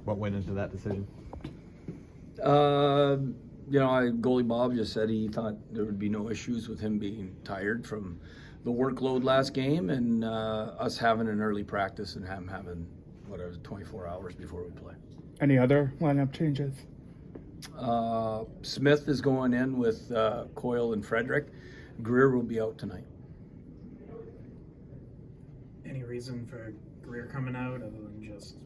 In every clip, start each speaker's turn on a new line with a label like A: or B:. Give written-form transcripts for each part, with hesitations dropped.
A: What went into that decision?
B: Goalie Bob just said he thought there would be no issues with him being tired from the workload last game and us having an early practice and him having 24 hours before we play.
C: Any other lineup changes?
B: Smith is going in with Coyle and Frederick. Greer will be out tonight.
D: Any reason for Greer coming out other than just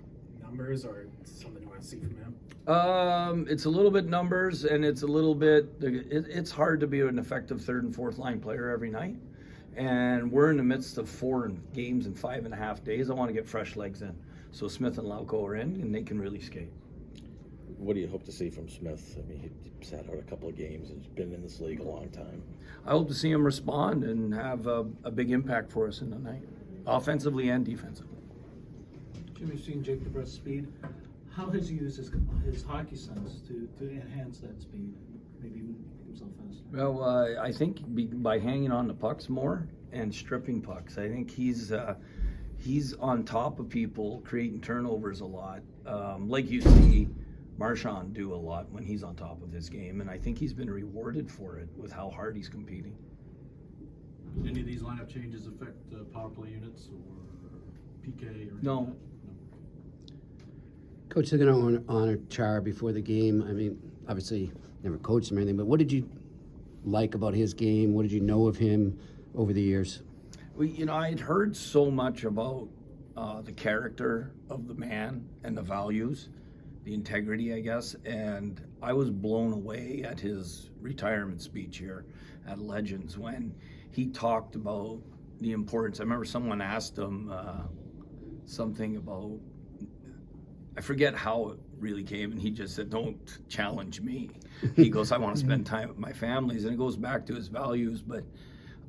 D: numbers, or something you want to see from him?
B: It's a little bit numbers, and it's a little bit. It's hard to be an effective third and fourth line player every night, and we're in the midst of 4 games in 5.5 days. I want to get fresh legs in, so Smith and Lauko are in, and they can really skate.
E: What do you hope to see from Smith? I mean, he sat out a couple of games and he's been in this league a long time.
B: I hope to see him respond and have a big impact for us in the night, offensively and defensively.
F: Jim, you've seen Jake DeBrusk's speed. How has he used his hockey sense to enhance that speed, maybe even make himself faster?
B: Well, I think by hanging on the pucks more and stripping pucks, I think he's on top of people, creating turnovers a lot. Like you see Marchand do a lot when he's on top of his game, and I think he's been rewarded for it with how hard he's competing.
F: Did any of these lineup changes affect power play units or PK? Or
B: No.
G: Coach, they're going to honor Char before the game. I mean, obviously never coached him or anything, but what did you like about his game? What did you know of him over the years?
B: Well, I'd heard so much about the character of the man and the values, the integrity, I guess, and I was blown away at his retirement speech here at Legends when he talked about the importance. I remember someone asked him something about, I forget how it really came, and he just said, "Don't challenge me." He goes, "I want to spend time with my families," and it goes back to his values. But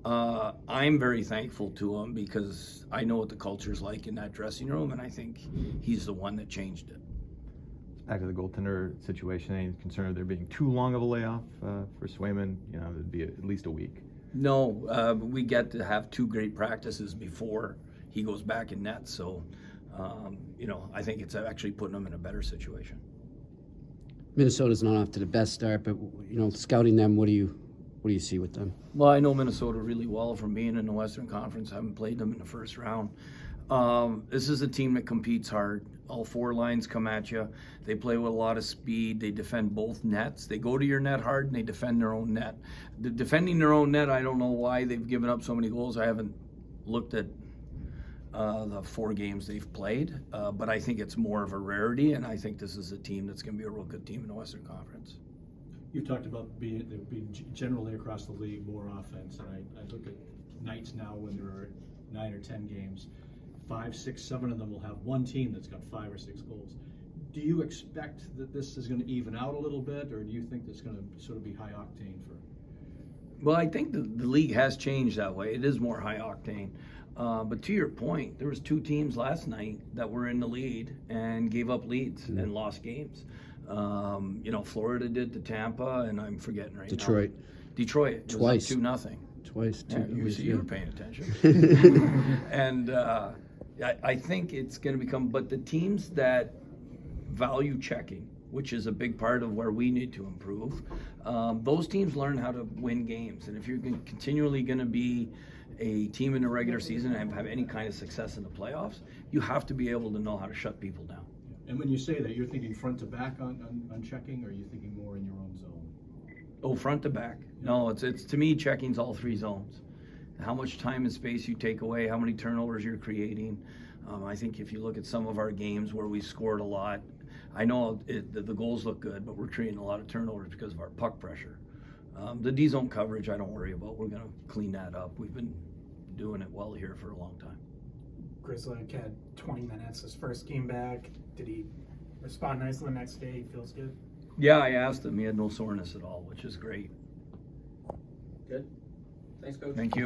B: I'm very thankful to him because I know what the culture's like in that dressing room, and I think he's the one that changed it.
A: Back to the goaltender situation, any concern of there being too long of a layoff for Swayman? It'd be at least a week.
B: No, we get to have 2 great practices before he goes back in net, so I think it's actually putting him in a better situation.
G: Minnesota's not off to the best start, but scouting them, what do you see with them?
B: Well, I know Minnesota really well from being in the Western Conference. I haven't played them in the first round. This is a team that competes hard. All 4 lines come at you. They play with a lot of speed. They defend both nets. They go to your net hard, and they defend their own net. Defending their own net, I don't know why they've given up so many goals. I haven't looked at the 4 games they've played, but I think it's more of a rarity, and I think this is a team that's going to be a real good team in the Western Conference.
F: You've talked about being generally across the league more offense, and I look at nights now when there are 9 or 10 games. 5, 6, 7 of them will have one team that's got 5 or 6 goals. Do you expect that this is going to even out a little bit, or do you think it's going to sort of be high octane for?
B: Well, I think the league has changed that way. It is more high octane. But to your point, there was 2 teams last night that were in the lead and gave up leads and lost games. Florida did to Tampa, and I'm forgetting right
G: Detroit.
B: now. Detroit.
G: Twice.
B: 2-0.
G: Twice.
B: Yeah, you were paying attention. And I think it's going to become, but the teams that value checking, which is a big part of where we need to improve, those teams learn how to win games. And if you're continually going to be a team in the regular season and have any kind of success in the playoffs, you have to be able to know how to shut people down.
F: And when you say that, you're thinking front to back on checking, or are you thinking more in your own zone?
B: Oh, front to back. No, it's to me, checking's all 3 zones. How much time and space you take away, how many turnovers you're creating. I think if you look at some of our games where we scored a lot, I know the goals look good, but we're creating a lot of turnovers because of our puck pressure. The D-zone coverage, I don't worry about. We're going to clean that up. We've been doing it well here for a long time.
D: Grizzly had 20 minutes his first game back. Did he respond nicely the next day? He feels good?
B: Yeah, I asked him. He had no soreness at all, which is great.
H: Good. Thanks, Coach.
B: Thank you.